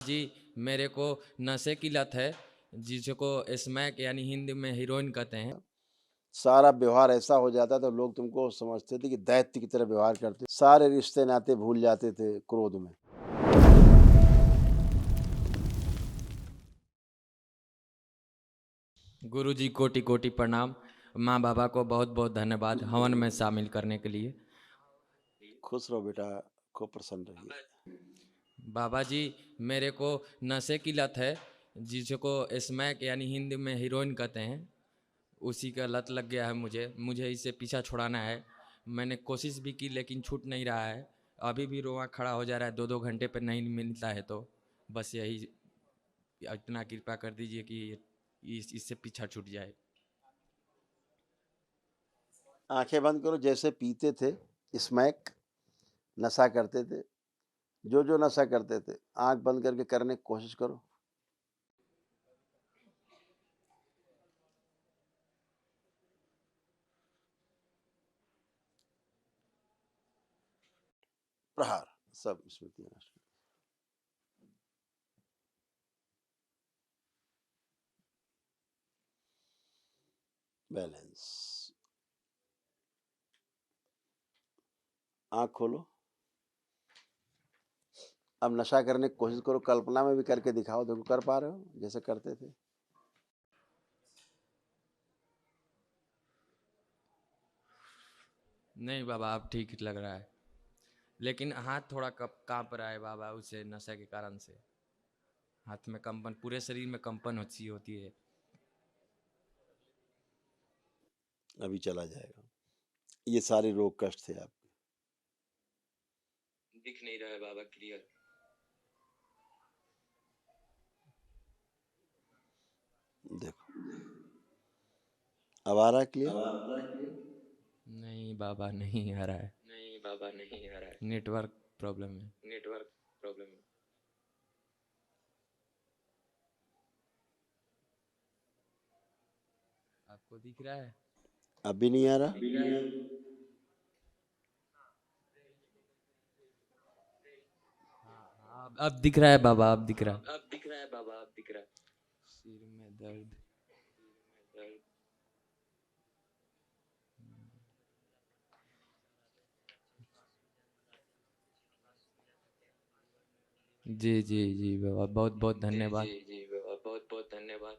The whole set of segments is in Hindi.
जी, मेरे को नशे की लत है, जिसको स्मैक यानी हिंदी में हीरोइन कहते हैं। सारा व्यवहार ऐसा हो जाता था, लोग तुमको समझते थे कि दैत्य की तरह व्यवहार करते, सारे रिश्ते नाते भूल जाते थे क्रोध में। गुरुजी कोटि कोटि प्रणाम। माँ बाबा को बहुत बहुत धन्यवाद हवन में शामिल करने के लिए। खुश रहो बेटा, खूब प्रसन्न रहिए। बाबा जी, मेरे को नशे की लत है, जिसको स्मैक यानी हिंदी में हीरोइन कहते हैं। उसी का लत लग गया है मुझे इससे पीछा छुड़ाना है। मैंने कोशिश भी की लेकिन छूट नहीं रहा है। अभी भी रोआ खड़ा हो जा रहा है, 2-2 घंटे पर नहीं मिलता है। तो बस यही, इतना कृपा कर दीजिए कि इससे पीछा छूट जाए। आंखें बंद करो, जैसे पीते थे स्मैक, नशा करते थे, जो जो नशा करते थे आंख बंद करके करने की कोशिश करो। प्रहार, सब स्मृतियां नष्ट। बैलेंस। आंख खोलो। अब नशा करने की कोशिश करो, कल्पना में भी करके दिखाओ, देखो कर पा रहे हो जैसे करते थे। नहीं बाबा, अब ठीक लग रहा है, लेकिन हाथ थोड़ा कांप रहा है बाबा, उसे नशे के कारण से। हाथ में कंपन, पूरे शरीर में कंपन होती है। अभी चला जाएगा। ये सारे रोग कष्ट थे आपके। दिख नहीं रहा है बाबा क्लियर। देखो अब आ रहा है क्लियर। नहीं बाबा, नहीं आ रहा है। नहीं बाबा, नहीं आ रहा है। नेटवर्क प्रॉब्लम है। नेटवर्क प्रॉब्लम है। आपको दिख रहा है? अभी नहीं आ रहा। दिख रहा है? हाँ, अब दिख रहा है बाबा, अब दिख रहा है। अब दिख रहा है बाबा, अब दिख रहा है। सिर में दर्द। दर्द। जी जी जी बाबा, बहुत बहुत जी जी धन्यवाद। जी बाबा, बहुत बहुत धन्यवाद।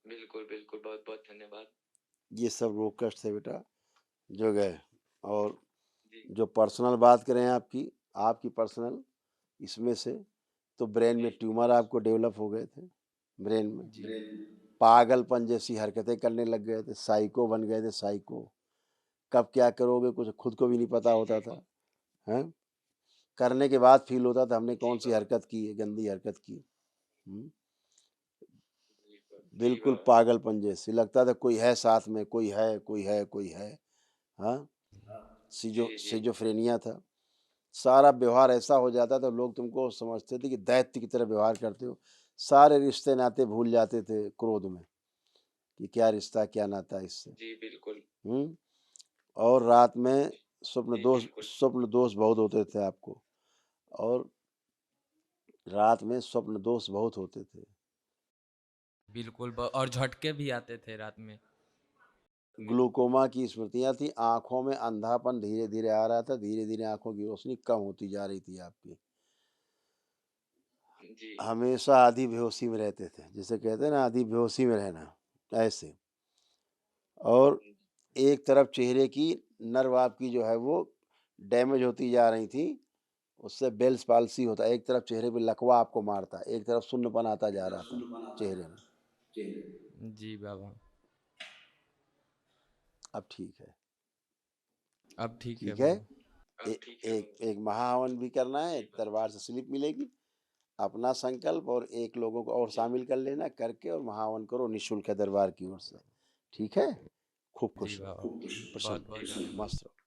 बिल्कुल बिल्कुल, बहुत बहुत धन्यवाद। ये सब रोग कष्ट थे बेटा, जो गए। और जो पर्सनल बात करें आपकी, आपकी पर्सनल, इसमें से तो ब्रेन में ट्यूमर आपको डेवलप हो गए थे। ब्रेन में जी पागलपन जैसी हरकतें करने लग गए थे, साइको बन गए थे, साइको। कब क्या करोगे कुछ खुद को भी नहीं पता होता था। हैं, करने के बाद फील होता था हमने कौन सी हरकत की है, गंदी हरकत की। हम्म, बिल्कुल पागलपन जैसे लगता था कोई है साथ में, कोई है, कोई है, कोई है। हाँ, सिजोफ्रेनिया था। सारा व्यवहार ऐसा हो जाता था, लोग तुमको समझते थे कि दैत्य की तरह व्यवहार करते हो, सारे रिश्ते नाते भूल जाते थे क्रोध में कि क्या रिश्ता क्या नाता इससे। जी बिल्कुल। और रात में स्वप्न दोष बहुत होते थे आपको। और रात में स्वप्न दोष बहुत होते थे। बिल्कुल, और झटके भी आते थे रात में। ग्लूकोमा की स्मृतियां थी, आंखों में अंधापन धीरे धीरे आ रहा था, धीरे धीरे आंखों की रोशनी कम होती जा रही थी आपकी। जी। हमेशा आधी बेहोशी में रहते थे, जिसे कहते हैं ना आधी बेहोशी में रहना, ऐसे। और एक तरफ चेहरे की नर्व आपकी जो है वो डैमेज होती जा रही थी, उससे बेल्स पाल्सी होता, एक तरफ चेहरे पे लकवा आपको मारता, एक तरफ सुन्नपन आता जा रहा था चेहरे में। जी बाबा, अब ठीक है। अब ठीक है ठीक है। बाबा। एक महाहवन भी करना है, दरबार से स्लिप मिलेगी, अपना संकल्प और एक लोगों को और शामिल कर लेना, करके और महाहवन करो, निःशुल्क है दरबार की ओर से। ठीक है, खूब जी खुश बाबा, रहो, बहुत प्रसन्न बहुत रहो, धन्यवाद। मस्त रहो।